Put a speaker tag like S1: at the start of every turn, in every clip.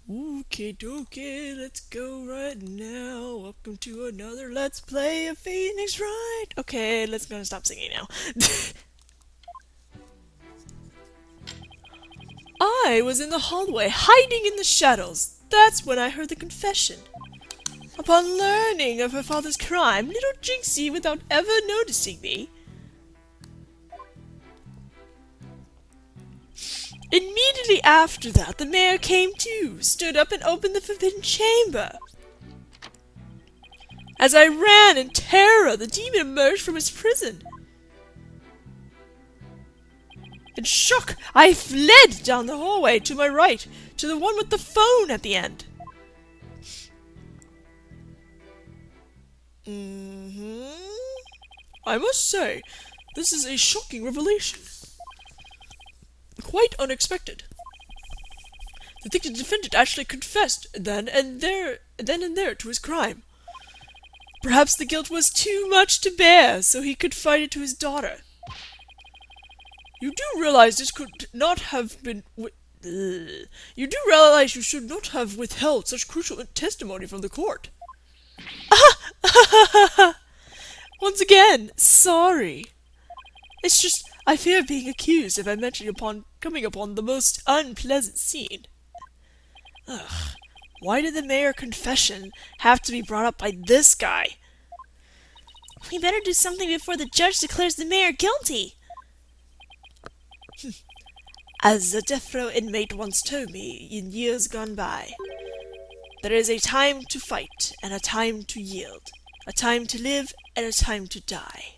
S1: Okay, dokie, let's go right now. Welcome to another Let's Play of Phoenix Wright. Okay, let's go and stop singing now. I was in the hallway, hiding in the shadows. That's when I heard the confession. Upon learning of her father's crime, little Jinxie, without ever noticing me, immediately after that, the mayor came too, stood up and opened the forbidden chamber. As I ran in terror, the demon emerged from his prison. In shock, I fled down the hallway to my right, to the one with the phone at the end. I must say, this is a shocking revelation. Quite unexpected. To think the defendant actually confessed then and there to his crime. Perhaps the guilt was too much to bear, so he confided it to his daughter. You do realize this could not have been... You do realize you should not have withheld such crucial testimony from the court. Once again, sorry. It's just, I fear being accused if I mention coming upon the most unpleasant scene. Ugh, why did the mayor confession have to be brought up by this guy? We better do something before the judge declares the mayor guilty. As a death row inmate once told me in years gone by, there is a time to fight and a time to yield, a time to live and a time to die.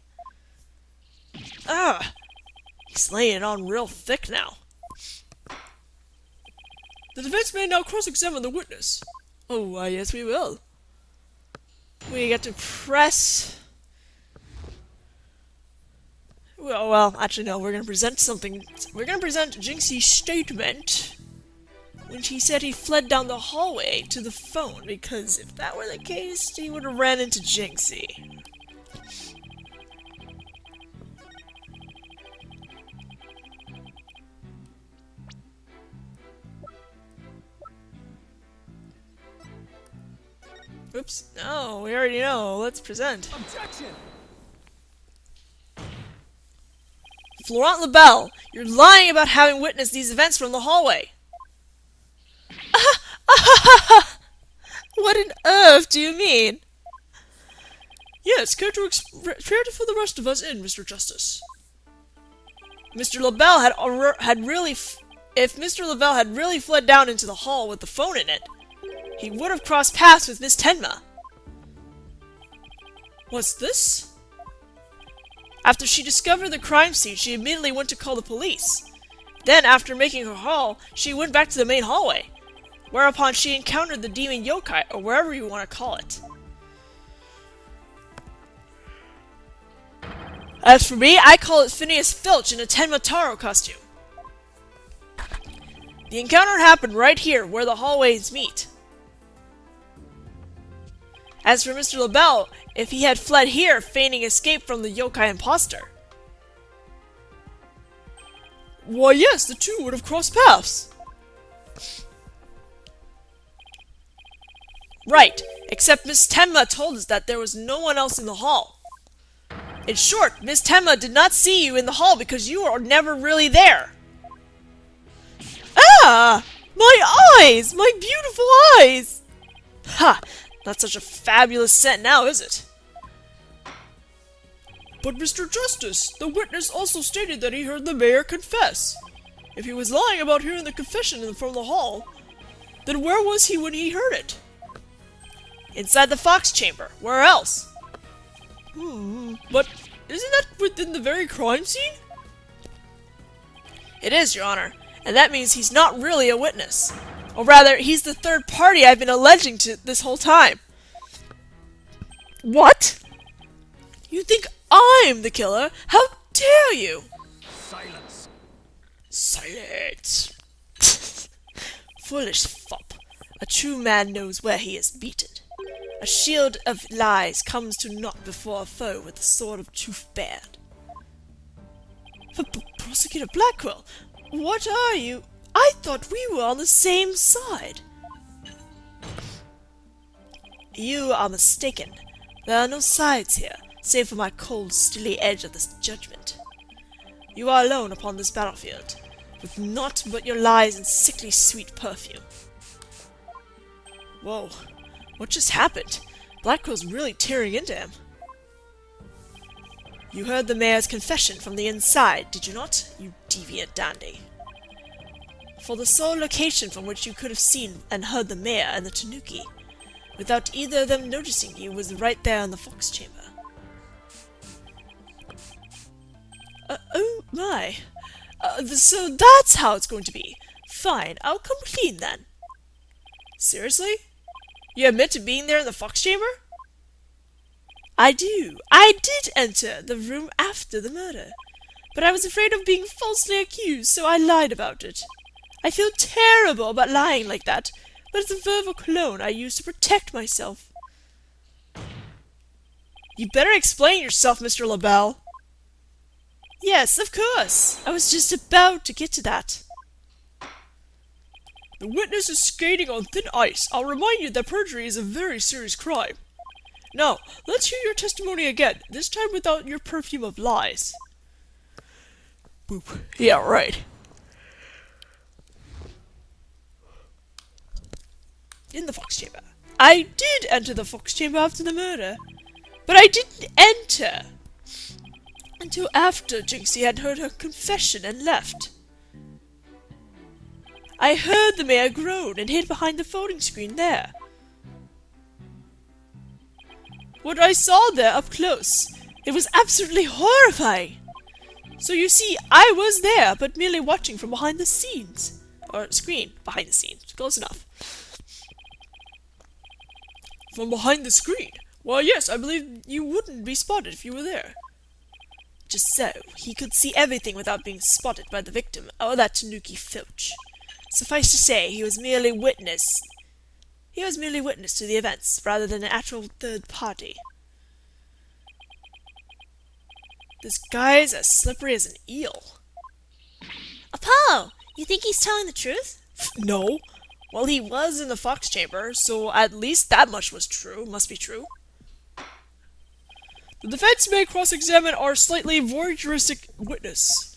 S1: Ah! He's laying it on real thick now. The defense may now cross-examine the witness. Oh, why, yes we will. We get to press... Well, actually no, we're gonna present something. We're gonna present Jinxie's statement when she said he fled down the hallway to the phone, because if that were the case, he would have ran into Jinxie. Oops, no, we already know. Let's present.
S2: Objection!
S1: Florent LBelle, you're lying about having witnessed these events from the hallway. What on earth do you mean? Yes, care to fill the rest of us in, Mr. Justice. Mr. LBelle had really... If Mr. LBelle had really fled down into the hall with the phone in it, he would have crossed paths with Miss Tenma. What's this? After she discovered the crime scene, she immediately went to call the police. Then, after making her haul, she went back to the main hallway, whereupon she encountered the demon yokai, or wherever you want to call it. As for me, I call it Phineas Filch in a Tenma Taro costume. The encounter happened right here, where the hallways meet. As for Mr. LBelle, if he had fled here, feigning escape from the yokai imposter. Why yes, the two would have crossed paths. Right, except Miss Tenma told us that there was no one else in the hall. In short, Miss Tenma did not see you in the hall because you are never really there. Ah! My eyes! My beautiful eyes! Ha! Not such a fabulous scent now, is it? But Mr. Justice, the witness also stated that he heard the mayor confess. If he was lying about hearing the confession from the hall, then where was he when he heard it? Inside the fox chamber. Where else? But isn't that within the very crime scene? It is, Your Honor, and that means he's not really a witness. Or rather, he's the third party I've been alleging to this whole time. What? You think I'm the killer? How dare you?
S2: Silence!
S1: Silence! Foolish fop. A true man knows where he is beaten. A shield of lies comes to naught before a foe with the sword of truth bared. Prosecutor Blackwell, what are you? I thought we were on the same side. You are mistaken. There are no sides here, save for my cold, stilly edge of this judgment. You are alone upon this battlefield, with naught but your lies and sickly sweet perfume. Whoa, what just happened? Blackwell's really tearing into him. You heard the mayor's confession from the inside, did you not, you deviant dandy? For the sole location from which you could have seen and heard the mayor and the tanuki, without either of them noticing you, was right there in the fox chamber. Oh my. So that's how it's going to be. Fine, I'll come clean then. Seriously? You admit to being there in the fox chamber? I do. I did enter the room after the murder, but I was afraid of being falsely accused, so I lied about it. I feel terrible about lying like that, but it's a verbal cologne I use to protect myself. You better explain yourself, Mr. LBelle. Yes, of course. I was just about to get to that. The witness is skating on thin ice. I'll remind you that perjury is a very serious crime. Now, let's hear your testimony again, this time without your perfume of lies. Boop. Yeah, right. In the fox chamber. I did enter the fox chamber after the murder, but I didn't enter until after Jinxie had heard her confession and left. I heard the mayor groan and hid behind the folding screen there. What I saw there up close, it was absolutely horrifying. So you see, I was there, but merely watching from behind the scenes. Or screen, behind the scenes, close enough. From behind the screen? Well, yes, I believe you wouldn't be spotted if you were there. Just so, he could see everything without being spotted by the victim, or that tanuki filch. Suffice to say, he was merely witness to the events, rather than an actual third party. This guy's as slippery as an eel. Apollo, you think he's telling the truth? No. Well, he was in the fox chamber, so at least that much must be true. The defense may cross-examine our slightly voyeuristic witness.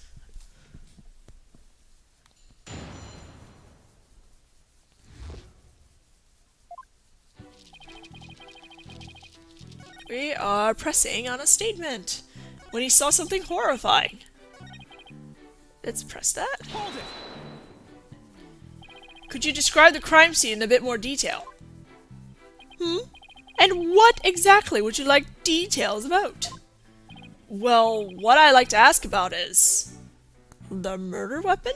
S1: We are pressing on a statement. When he saw something horrifying. Let's press that. Hold it. Could you describe the crime scene in a bit more detail? And what exactly would you like details about? Well, what I like to ask about is... the murder weapon?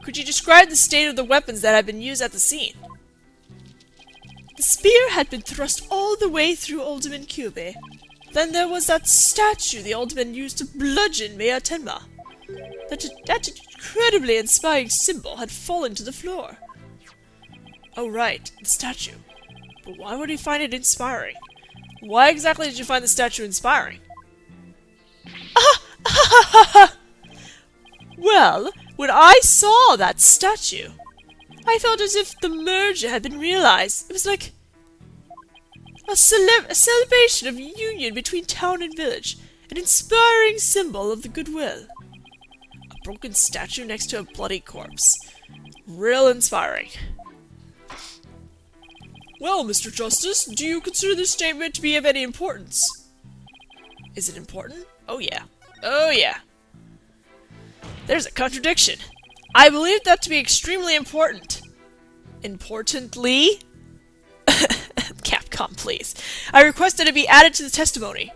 S1: Could you describe the state of the weapons that had been used at the scene? The spear had been thrust all the way through Alderman Kyubi. Then there was that statue the Alderman used to bludgeon Mayor Tenma. That incredibly inspiring symbol had fallen to the floor. Oh right, the statue. But why would he find it inspiring? Why exactly did you find the statue inspiring? Well, when I saw that statue, I felt as if the merger had been realized. It was like a celebration of union between town and village, an inspiring symbol of the goodwill. A broken statue next to a bloody corpse. Real inspiring. Well, Mr. Justice, do you consider this statement to be of any importance? Is it important? Oh yeah. Oh yeah. There's a contradiction. I believe that to be extremely important. Importantly? Capcom, please. I request that it be added to the testimony.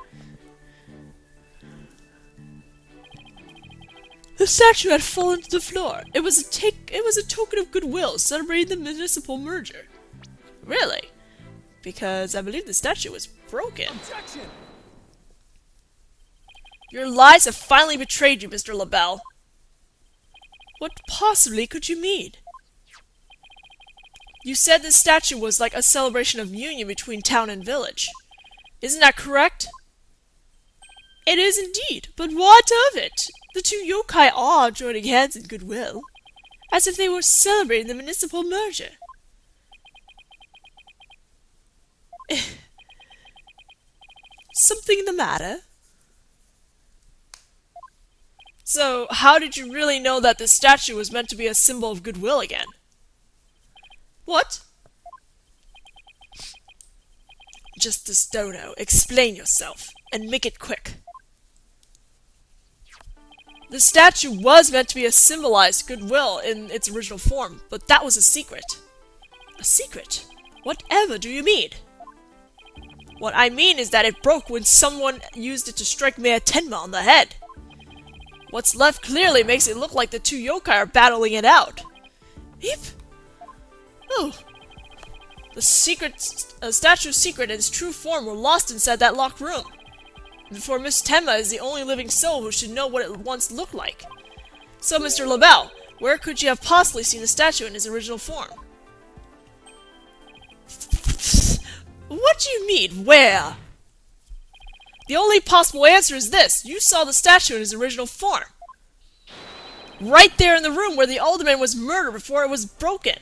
S1: The statue had fallen to the floor. It was a token of goodwill, celebrating the municipal merger. Really? Because I believe the statue was broken. Objection! Your lies have finally betrayed you, Mr. LBelle. What possibly could you mean? You said this statue was like a celebration of union between town and village. Isn't that correct? It is indeed, but what of it? The two yokai are joining hands in goodwill, as if they were celebrating the municipal merger. something the matter? So, how did you really know that this statue was meant to be a symbol of goodwill again? What? Justice Dono, explain yourself, and make it quick. The statue was meant to be a symbolized goodwill in its original form, but that was a secret. A secret? Whatever do you mean? What I mean is that it broke when someone used it to strike Mayor Tenma on the head. What's left clearly makes it look like the two yokai are battling it out. Eep. Oh. The statue's secret and its true form were lost inside that locked room. Therefore, Miss Tenma is the only living soul who should know what it once looked like. So, Mr. LBelle, where could you have possibly seen the statue in its original form? What do you mean, where? The only possible answer is this. You saw the statue in its original form. Right there in the room where the alderman was murdered before it was broken.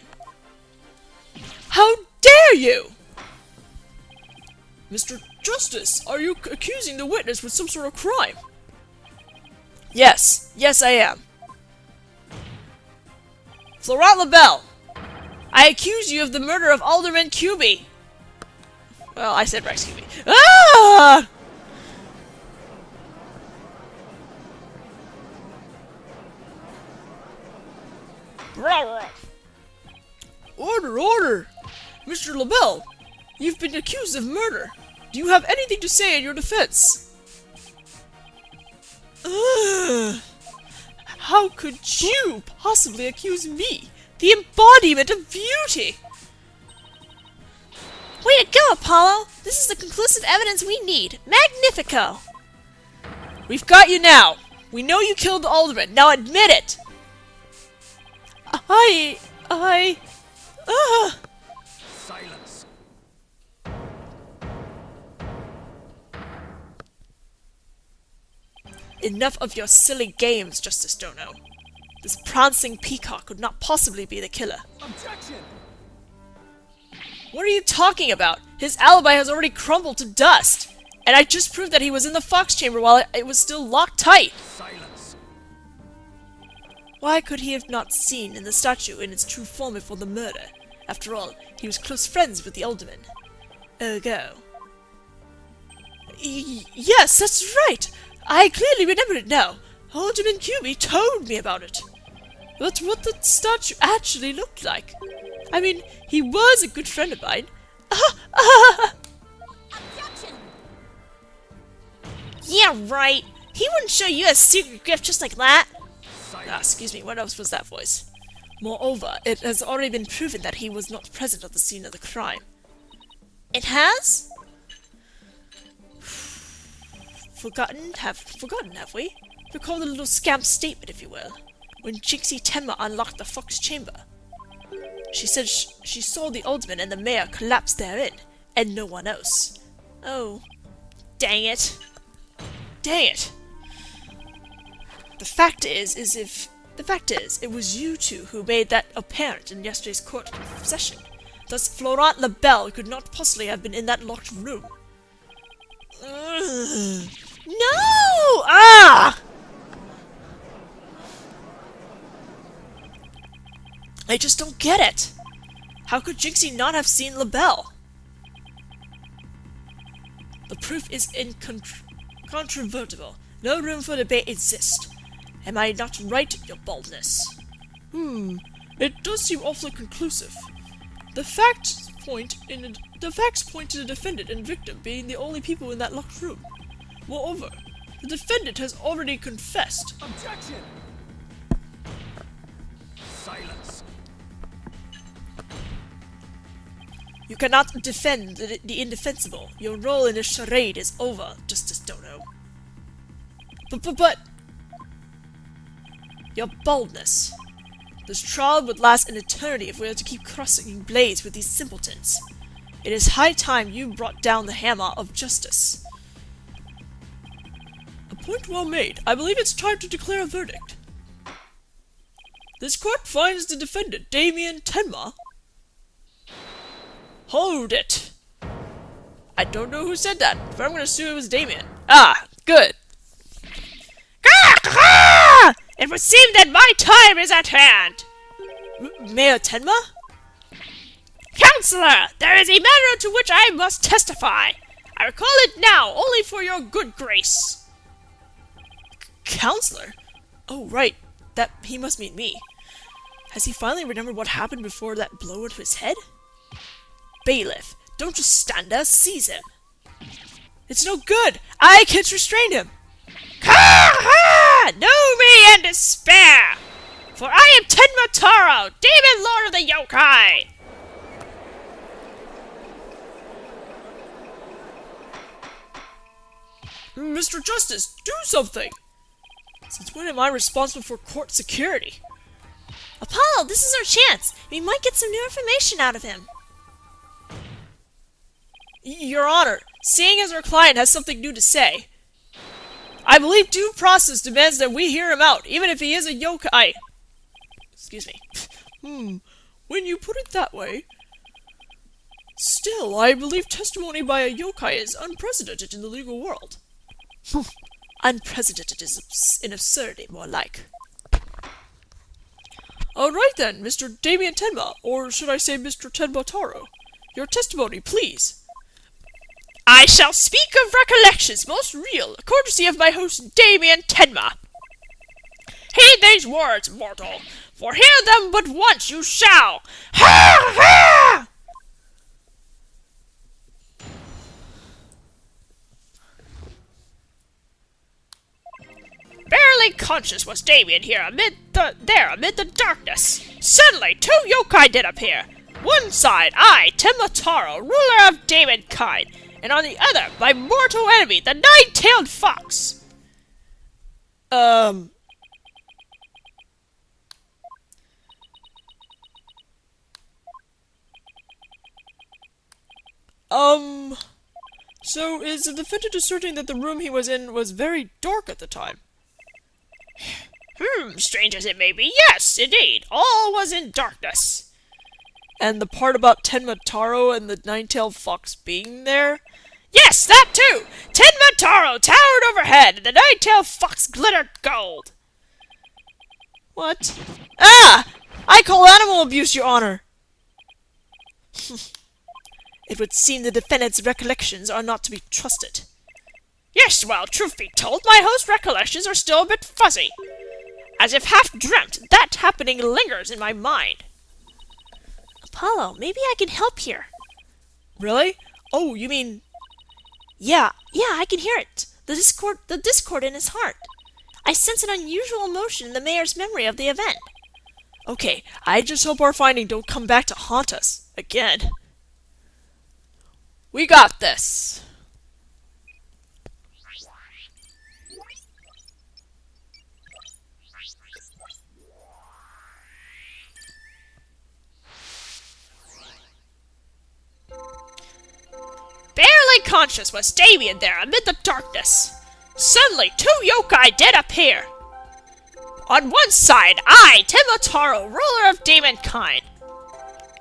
S1: How dare you! Mr. Justice, are you accusing the witness with some sort of crime? Yes. Yes, I am. Florent LBelle, I accuse you of the murder of Alderman Kyubi. Well, I said Rex Kyubi. Ah! Order, order! Mr. LBelle, you've been accused of murder. Do you have anything to say in your defense? How could you possibly accuse me, the embodiment of beauty?
S2: Way to go, Apollo! This is the conclusive evidence we need. Magnifico!
S1: We've got you now. We know you killed the alderman. Now admit it!
S3: Silence.
S1: Enough of your silly games, Justice Dono. This prancing peacock could not possibly be the killer.
S3: Objection!
S1: What are you talking about? His alibi has already crumbled to dust. And I just proved that he was in the fox chamber while it was still locked tight.
S3: Silence.
S1: Why could he have not seen in the statue in its true form before the murder? After all, he was close friends with the alderman. Ergo. Yes, that's right! I clearly remember it now. Alderman Kyubi told me about it. But what the statue actually looked like. I mean, he was a good friend of mine.
S2: Objection! Yeah, right. He wouldn't show you a secret gift just like that.
S1: Excuse me, what else was that voice? Moreover, it has already been proven that he was not present at the scene of the crime.
S2: It has?
S1: Forgotten, have we? Recall the little scamp's statement, if you will. When Jinxie Tenma unlocked the fox chamber. She said she saw the alderman and the mayor collapse therein, and no one else.
S2: Oh, dang it.
S1: Dang it! The fact is, it was you two who made that apparent in yesterday's court session. Thus, Florent LBelle could not possibly have been in that locked room.
S2: No!
S1: Ah! I just don't get it. How could Jinxie not have seen LBelle? The proof is incontrovertible. No room for debate exists. Am I not right, your baldness? It does seem awfully conclusive. The facts point to the defendant and victim being the only people in that locked room. Moreover, the defendant has already confessed.
S3: Objection! Silence.
S1: You cannot defend the indefensible. Your role in this charade is over, Justice Dono. But... Your boldness. This trial would last an eternity if we are to keep crossing blades with these simpletons. It is high time you brought down the hammer of justice. A point well made. I believe it's time to declare a verdict. This court finds the defendant, Damien Tenma. Hold it! I don't know who said that, but I'm gonna assume it was Damien. Ah, good.
S2: It would seem that my time is at hand.
S1: Mayor Tenma?
S2: Counselor, there is a matter to which I must testify. I recall it now, only for your good grace.
S1: Counselor? Oh, right. That he must mean me. Has he finally remembered what happened before that blow to his head? Bailiff, don't just stand there, seize him. It's no good! I can't restrain him!
S2: Ha! Know me and despair! For I am Tenma Taro, Demon Lord of the Yokai!
S1: Mr. Justice, do something! Since when am I responsible for court security?
S2: Apollo, this is our chance. We might get some new information out of him.
S1: Your Honor, seeing as our client has something new to say, I believe due process demands that we hear him out, even if he is a yokai. Excuse me. When you put it that way. Still, I believe testimony by a yokai is unprecedented in the legal world. Unprecedented is an absurdity, more like. Alright then, Mr. Damien Tenma, or should I say Mr. Tenma Taro. Your testimony, please.
S2: I shall speak of recollections most real, courtesy of my host Damien Tenma. Heed these words, mortal, for hear them but once you shall. Ha ha! Barely conscious was Damien here amid the darkness. Suddenly, two yokai did appear. One side, I, Temna Taro, ruler of demon kind, and on the other, my mortal enemy, the nine-tailed fox.
S1: So is the defendant asserting that the room he was in was very dark at the time?
S2: Strange as it may be, yes, indeed, all was in darkness.
S1: And the part about Tenma Taro and the nine-tailed fox being there?
S2: Yes, that too! Tenma Taro towered overhead, and the nine-tailed fox glittered gold.
S1: What? Ah! I call animal abuse, Your Honor! It would seem the defendant's recollections are not to be trusted.
S2: Yes, well, truth be told, my host's recollections are still a bit fuzzy. As if half-dreamt, that happening lingers in my mind. Apollo, maybe I can help here.
S1: Really? Oh, you mean...
S2: Yeah, I can hear it. The discord in his heart. I sense an unusual emotion in the mayor's memory of the event.
S1: Okay, I just hope our finding don't come back to haunt us again. We got this.
S2: Barely conscious was Damien there amid the darkness. Suddenly, two yokai did appear. On one side, I, Temna Taro, ruler of demon kind.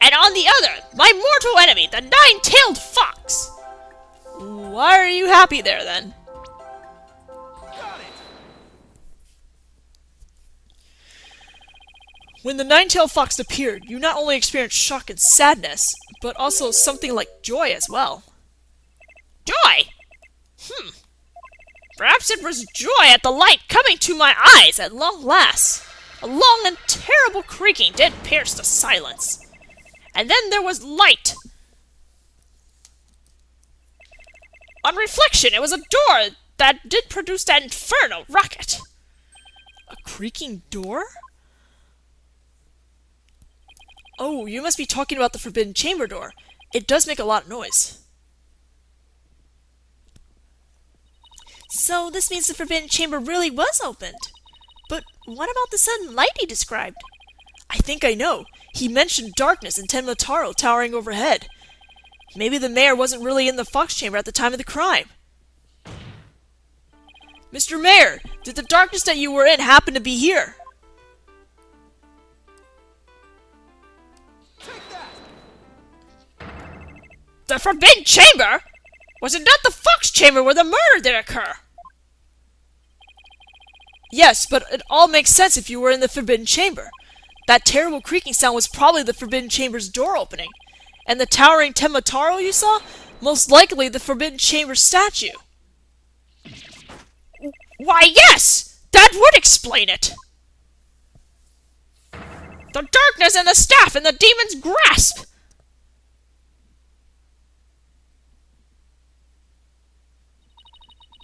S2: And on the other, my mortal enemy, the nine-tailed fox.
S1: Why are you happy there, then?
S3: Got it.
S1: When the nine-tailed fox appeared, you not only experienced shock and sadness, but also something like joy as well.
S2: Joy? Perhaps it was joy at the light coming to my eyes at long last. A long and terrible creaking did pierce the silence. And then there was light. On reflection, it was a door that did produce that infernal rocket.
S1: A creaking door? Oh, you must be talking about the forbidden chamber door. It does make a lot of noise.
S2: So this means the forbidden chamber really was opened. But what about the sudden light he described?
S1: I think I know. He mentioned darkness and Temna Taro towering overhead. Maybe the mayor wasn't really in the fox chamber at the time of the crime. Mr. Mayor, did the darkness that you were in happen to be here?
S3: Take that.
S2: The forbidden chamber? Was it not the Fox Chamber where the murder did occur?
S1: Yes, but it all makes sense if you were in the Forbidden Chamber. That terrible creaking sound was probably the Forbidden Chamber's door opening. And the towering Tenma Taro you saw? Most likely the Forbidden Chamber statue.
S2: Why, yes! That would explain it! The darkness and the staff and the demon's grasp!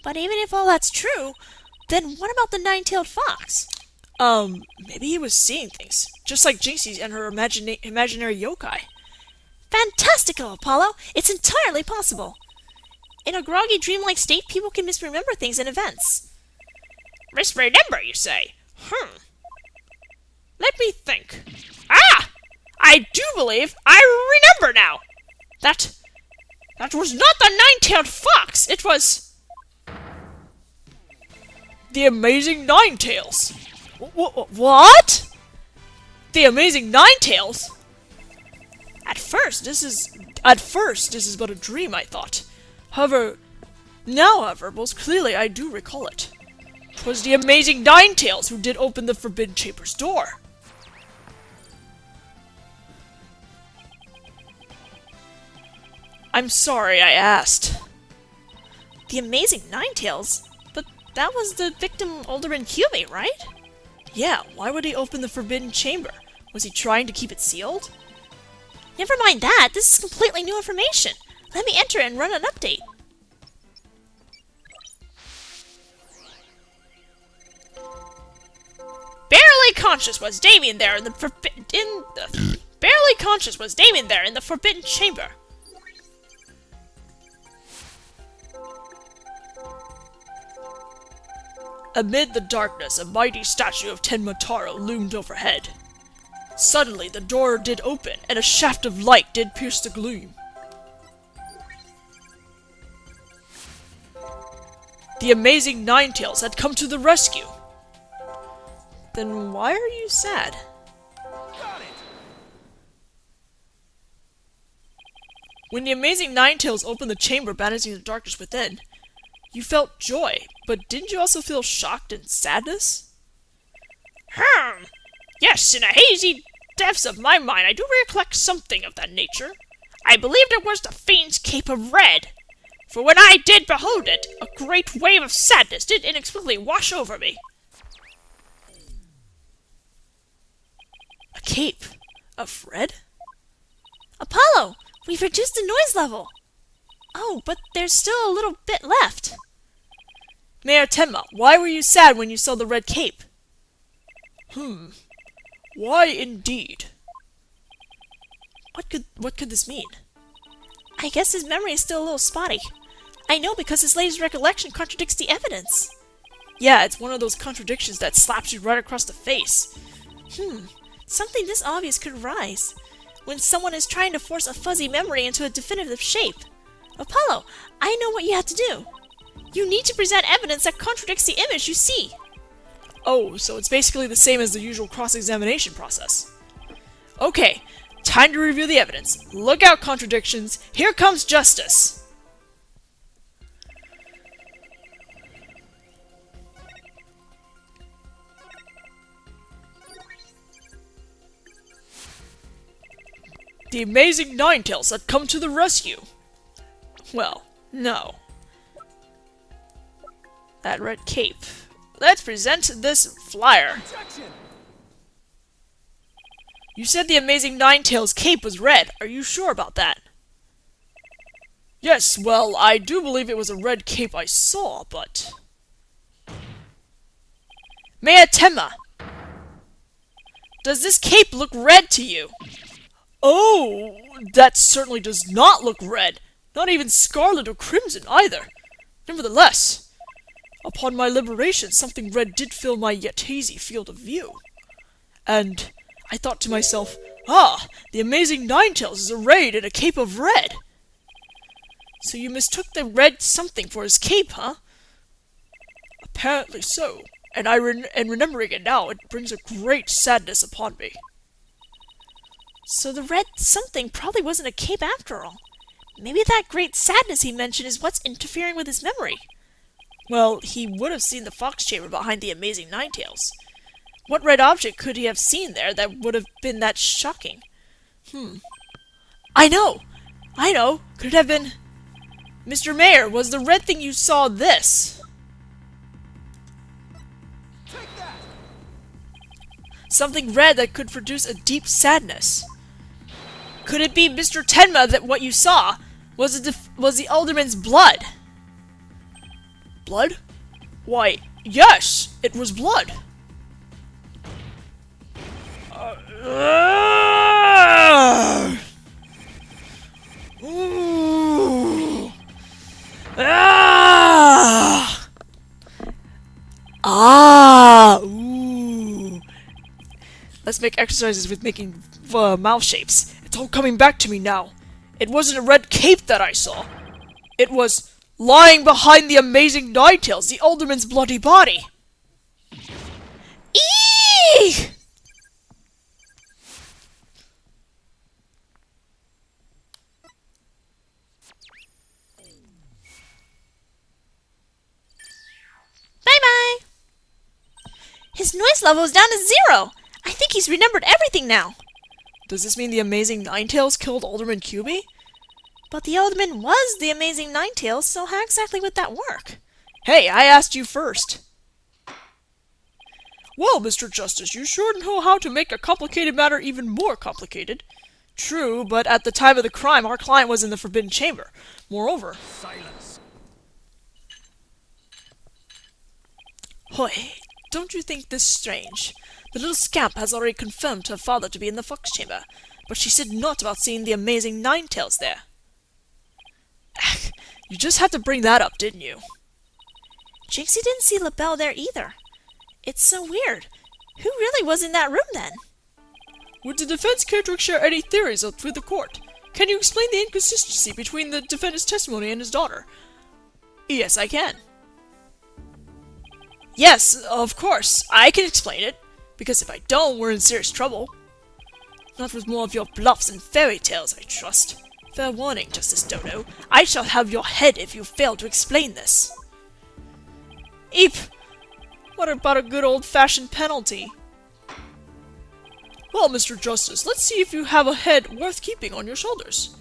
S4: But even if all that's true, then what about the nine-tailed fox?
S1: Maybe he was seeing things. Just like Jinxie and her imaginary yokai.
S4: Fantastical, Apollo! It's entirely possible. In a groggy, dreamlike state, people can misremember things and events.
S2: Misremember, you say? Let me think. Ah! I do believe I remember now! That was not the nine-tailed fox! It was...
S1: The Amazing Ninetales! What? The Amazing Ninetales? At first, this is but a dream, I thought. However, most clearly I do recall it. 'Twas the Amazing Ninetales who did open the Forbidden Chamber's door. I'm sorry I asked.
S4: The Amazing Ninetales? But that was the victim Alderman Kyubi, right?
S1: Yeah, why would he open the Forbidden Chamber? Was he trying to keep it sealed?
S4: Never mind that, this is completely new information. Let me enter and run an update.
S2: Barely conscious was Damien there in the Forbidden Chamber.
S1: Amid the darkness, a mighty statue of Tenma Taro loomed overhead. Suddenly, the door did open, and a shaft of light did pierce the gloom. The Amazing Ninetales had come to the rescue. Then why are you sad?
S3: Got it.
S1: When the Amazing Ninetales opened the chamber banishing the darkness within, you felt joy, but didn't you also feel shocked and sadness?
S2: Yes, in the hazy depths of my mind I do recollect something of that nature. I believed it was the fiend's cape of red, for when I did behold it, a great wave of sadness did inexplicably wash over me.
S1: A cape of red?
S4: Apollo! We've reduced the noise level! Oh, but there's still a little bit left.
S1: Mayor Tenma, why were you sad when you saw the red cape? Why indeed? What could this mean?
S4: I guess his memory is still a little spotty. I know because his latest recollection contradicts the evidence.
S1: Yeah, it's one of those contradictions that slaps you right across the face.
S4: Something this obvious could arise when someone is trying to force a fuzzy memory into a definitive shape. Apollo, I know what you have to do. You need to present evidence that contradicts the image you see.
S1: Oh, so it's basically the same as the usual cross-examination process. Okay, time to review the evidence. Look out, contradictions. Here comes justice. The Amazing Ninetales had come to the rescue. Well, no. That red cape. Let's present this flyer.
S3: Protection.
S1: You said the Amazing Ninetales cape was red. Are you sure about that? Yes, well, I do believe it was a red cape I saw, but... Mayor Tenma! Does this cape look red to you? Oh, that certainly does not look red. Not even scarlet or crimson either. Nevertheless, upon my liberation, something red did fill my yet hazy field of view. And I thought to myself, the Amazing Ninetales is arrayed in a cape of red. So you mistook the red something for his cape, huh? Apparently so. And remembering it now, it brings a great sadness upon me.
S4: So the red something probably wasn't a cape after all. Maybe that great sadness he mentioned is what's interfering with his memory.
S1: Well, he would have seen the fox chamber behind the amazing Ninetales. What red object could he have seen there that would have been that shocking? I know! Could it have been... Mr. Mayor, was the red thing you saw this?
S3: Take that!
S1: Something red that could produce a deep sadness. Could it be Mr. Tenma that what you saw was the alderman's blood? Blood? Why, yes, it was blood. Ooh. Ooh. Let's make exercises with making mouth shapes. It's all coming back to me now. It wasn't a red cape that I saw. It was lying behind the amazing Ninetales, the alderman's bloody body.
S4: Eek! Bye-bye! His noise level is down to 0! I think he's remembered everything now!
S1: Does this mean the amazing Ninetales killed Alderman Kyubi?
S4: But the Alderman was the amazing Ninetales, so how exactly would that work?
S1: Hey, I asked you first. Well, Mr. Justice, you sure know how to make a complicated matter even more complicated. True, but at the time of the crime, our client was in the Forbidden Chamber. Moreover...
S3: Silence.
S1: Hoy, don't you think this strange? The little scamp has already confirmed her father to be in the Fox Chamber, but she said naught about seeing the amazing Ninetales there. You just had to bring that up, didn't you?
S4: Jinxie didn't see LBelle there either. It's so weird. Who really was in that room then?
S1: Would the defense care to share any theories with the court? Can you explain the inconsistency between the defendant's testimony and his daughter? Yes, I can. Yes, of course, I can explain it. Because if I don't, we're in serious trouble. Not with more of your bluffs and fairy tales, I trust. Fair warning, Justice Dono. I shall have your head if you fail to explain this. Eep! What about a good old-fashioned penalty? Well, Mr. Justice, let's see if you have a head worth keeping on your shoulders.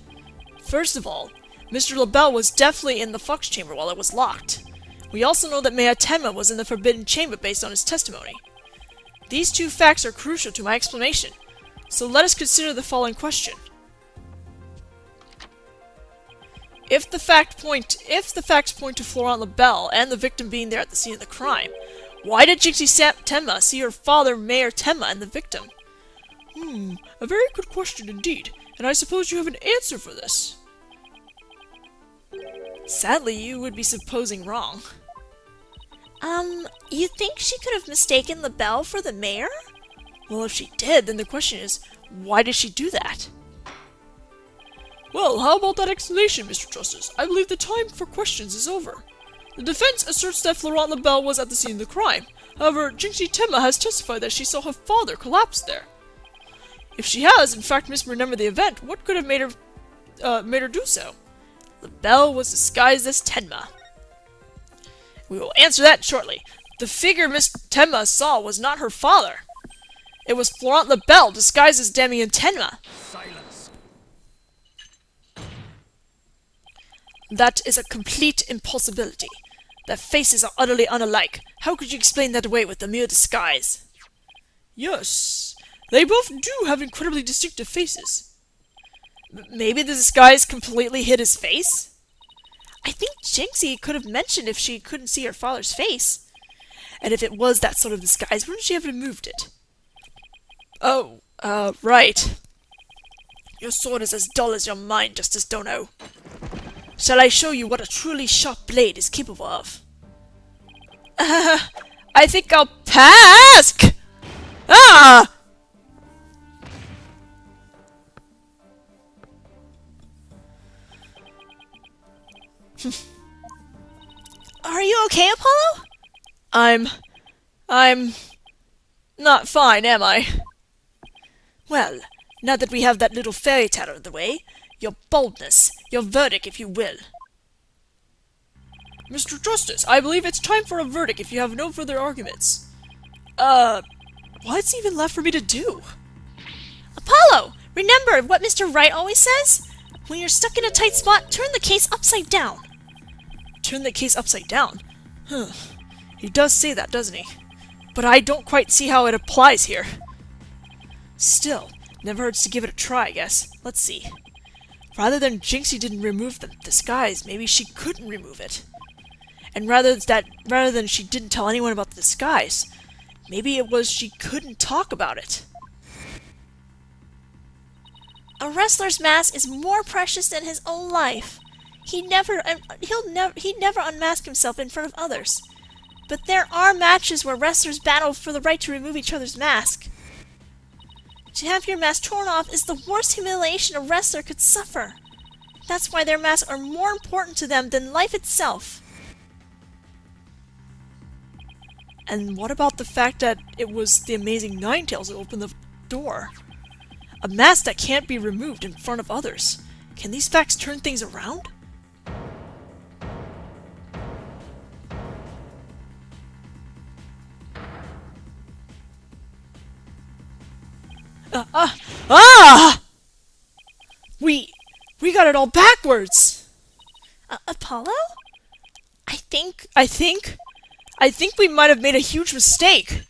S1: First of all, Mr. LBelle was definitely in the Fox Chamber while it was locked. We also know that Mayor Tenma was in the Forbidden Chamber based on his testimony. These two facts are crucial to my explanation, so let us consider the following question. If the facts point to Florent LBelle and the victim being there at the scene of the crime, why did Jinxie Tenma see her father, Mayor Tenma, and the victim? A very good question indeed, and I suppose you have an answer for this. Sadly, you would be supposing wrong.
S4: You think she could have mistaken LBelle for the mayor?
S1: Well, if she did, then the question is, why did she do that? Well, how about that explanation, Mr. Justice? I believe the time for questions is over. The defense asserts that Florent LBelle was at the scene of the crime. However, Jinxie Tenma has testified that she saw her father collapse there. If she has, in fact, misremembered the event, what could have made her do so? LBelle was disguised as Tenma. We will answer that shortly. The figure Miss Tenma saw was not her father. It was Florent LBelle disguised as Damien Tenma.
S3: Silence.
S1: That is a complete impossibility. Their faces are utterly unalike. How could you explain that away with a mere disguise? Yes, they both do have incredibly distinctive faces. Maybe the disguise completely hid his face?
S4: I think Jinxie could have mentioned if she couldn't see her father's face.
S1: And if it was that sort of disguise, wouldn't she have removed it? Oh, right. Your sword is as dull as your mind, Justice Dono. Shall I show you what a truly sharp blade is capable of? I think I'll pass! Ah!
S4: Are you okay, Apollo?
S1: I'm not fine, am I? Well, now that we have that little fairy tale out of the way, your boldness,
S2: Your verdict, if you will.
S1: Mr. Justice, I believe it's time for a verdict if you have no further arguments. What's even left for me to do?
S4: Apollo! Remember what Mr. Wright always says? When you're stuck in a tight spot, turn the case upside down.
S1: Turn the case upside down? Huh. He does say that, doesn't he? But I don't quite see how it applies here. Still, never hurts to give it a try, I guess. Let's see. Rather than Jinxie didn't remove the disguise, maybe she couldn't remove it. And rather than she didn't tell anyone about the disguise, maybe it was she couldn't talk about it.
S4: A wrestler's mask is more precious than his own life. He'd never unmask himself in front of others. But there are matches where wrestlers battle for the right to remove each other's mask. To have your mask torn off is the worst humiliation a wrestler could suffer. That's why their masks are more important to them than life itself.
S1: And what about the fact that it was the amazing Ninetales that opened the door? A mask that can't be removed in front of others. Can these facts turn things around? We got it all backwards!
S4: Apollo?
S1: I think we might have made a huge mistake.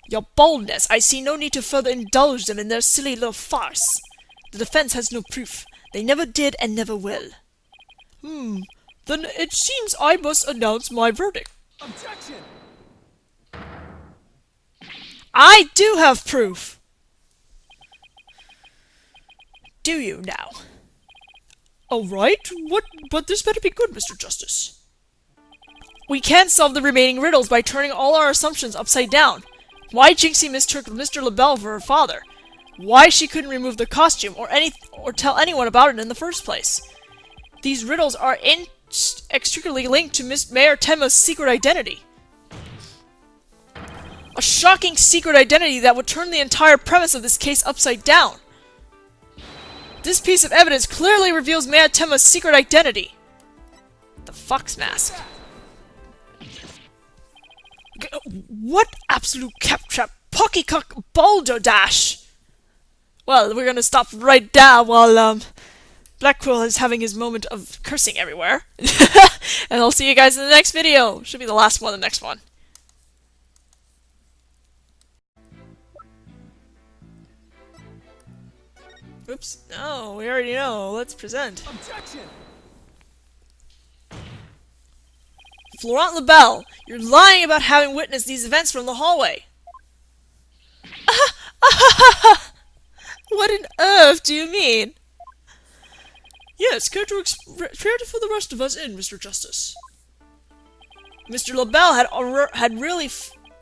S1: Your boldness, I see no need to further indulge them in their silly little farce. The defense has no proof. They never did and never will. Then it seems I must announce my verdict.
S3: Objection!
S1: I do have proof! Do you now? Alright, but this better be good, Mr. Justice. We can solve the remaining riddles by turning all our assumptions upside down. Why Jinxie mistook Mr. LBelle for her father. Why she couldn't remove the costume or tell anyone about it in the first place. These riddles are inextricably linked to Miss Mayor Tenma's secret identity. A shocking secret identity that would turn the entire premise of this case upside down. This piece of evidence clearly reveals Mayor Tenma's secret identity. The fox mask. What absolute captrap pocketcock balderdash! Well, we're gonna stop right now while Blackquill is having his moment of cursing everywhere. And I'll see you guys in the next video. Should be the last one, the next one. Oops. No, we already know. Let's present.
S3: Objection!
S1: Florent LBelle, you're lying about having witnessed these events from the hallway. What on earth do you mean? Yes, care to for the rest of us in, Mr. Justice. Mr. LBelle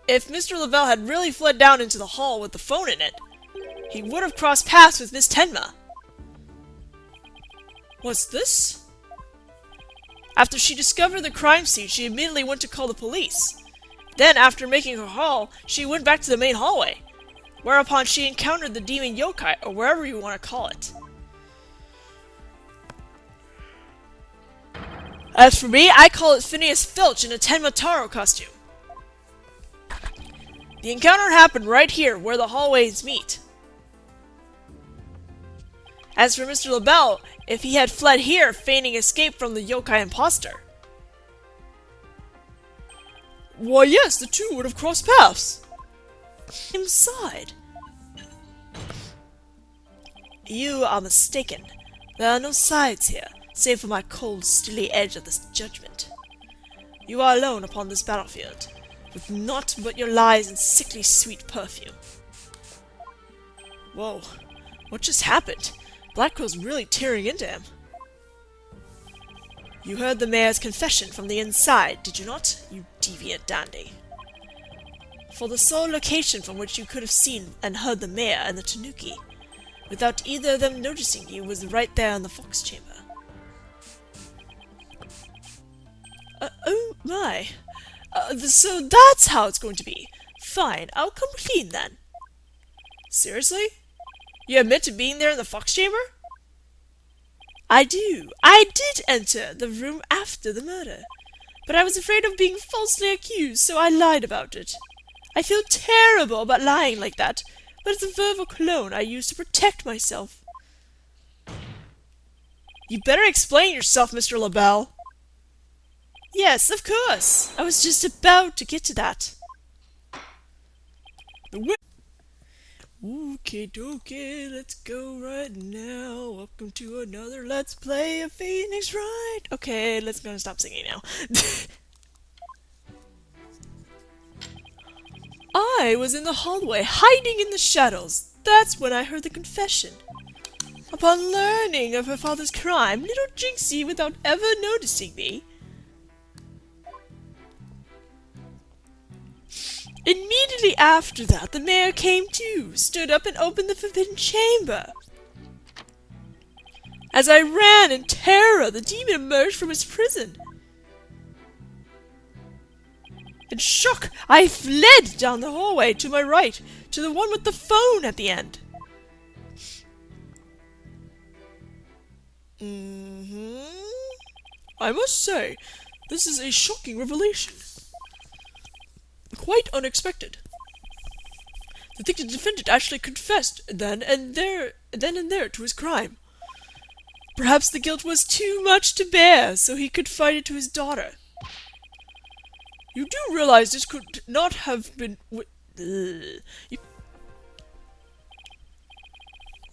S1: if Mr. LBelle had really fled down into the hall with the phone in it, he would have crossed paths with Miss Tenma. What's this? After she discovered the crime scene, she immediately went to call the police. Then, after making her haul, she went back to the main hallway, whereupon she encountered the demon yokai, or wherever you want to call it. As for me, I call it Phineas Filch in a Temna Taro costume. The encounter happened right here, where the hallways meet. As for Mr. LBelle, if he had fled here, feigning escape from the yokai imposter. Why yes, the two would have crossed paths. Inside. You are mistaken. There are no sides here, save for my cold, steely edge of this judgment. You are alone upon this battlefield, with naught but your lies and sickly sweet perfume. Whoa, what just happened? Blackquill's really tearing into him. You heard the mayor's confession from the inside, did you not, you deviant dandy? For the sole location from which you could have seen and heard the mayor and the tanuki, without either of them noticing you, was right there in the fox chamber. Oh my. So that's how it's going to be. Fine, I'll come clean then. Seriously? You admit to being there in the fox chamber? I do. I did enter the room after the murder. But I was afraid of being falsely accused, so I lied about it. I feel terrible about lying like that, but it's a verbal cologne I use to protect myself. You better explain yourself, Mr. LBelle. Yes, of course. I was just about to get to that. Okay, dokie, let's go right now. Welcome to another Let's Play of Phoenix Wright. Okay, let's go and stop singing now. I was in the hallway, hiding in the shadows. That's when I heard the confession. Upon learning of her father's crime, little Jinxie, without ever noticing me, immediately after that, the mayor came too, stood up and opened the forbidden chamber. As I ran in terror, the demon emerged from his prison. In shock, I fled down the hallway to my right, to the one with the phone at the end. I must say, this is a shocking revelation. Quite unexpected. To think the defendant actually confessed then and there to his crime. Perhaps the guilt was too much to bear, so he confided to his daughter. You do realize this could not have been...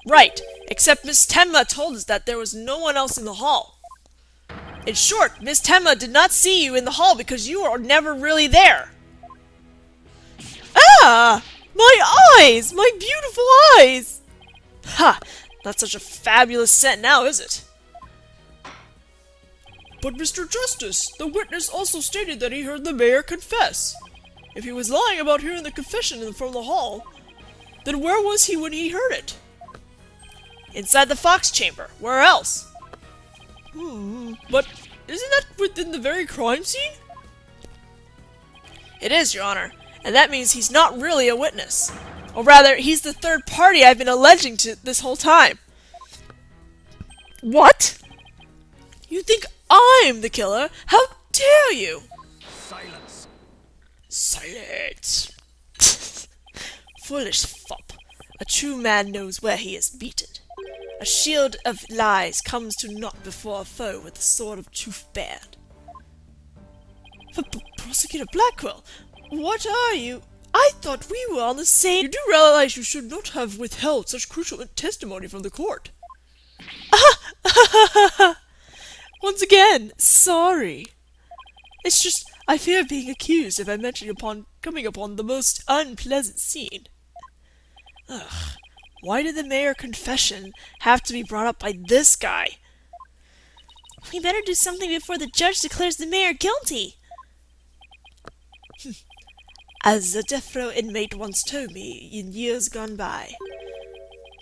S1: Right, except Miss Tenma told us that there was no one else in the hall. In short, Miss Tenma did not see you in the hall because you were never really there. Ah! My eyes! My beautiful eyes! Ha! Not such a fabulous scent now, is it? But Mr. Justice, the witness also stated that he heard the mayor confess. If he was lying about hearing the confession from the hall, then where was he when he heard it? Inside the fox chamber. Where else? But isn't that within the very crime scene? It is, Your Honor. And that means he's not really a witness. Or rather, he's the third party I've been alleging to this whole time. What? You think I'm the killer? How dare you?
S3: Silence.
S1: Silence. Foolish fop. A true man knows where he is beaten. A shield of lies comes to naught before a foe with the sword of truth bared. Prosecutor Blackwell, what are you? I thought we were on the same... You do realize you should not have withheld such crucial testimony from the court. Once again, sorry. It's just, I fear being accused if I mention coming upon the most unpleasant scene. Ugh, why did the mayor confession have to be brought up by this guy?
S4: We better do something before the judge declares the mayor guilty.
S1: As a death row inmate once told me in years gone by,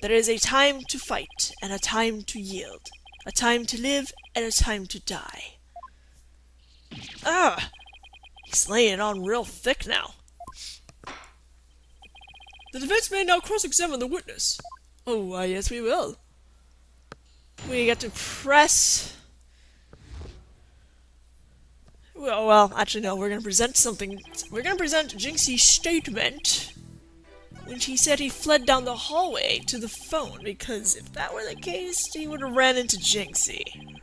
S1: there is a time to fight and a time to yield, a time to live and a time to die. Ah, he's laying it on real thick now. The defense may now cross-examine the witness. Oh, why, yes we will. We get to press... Well, actually no, we're gonna present something. We're gonna present Jinxie's statement when she said he fled down the hallway to the phone, because if that were the case, he would have ran into Jinxie.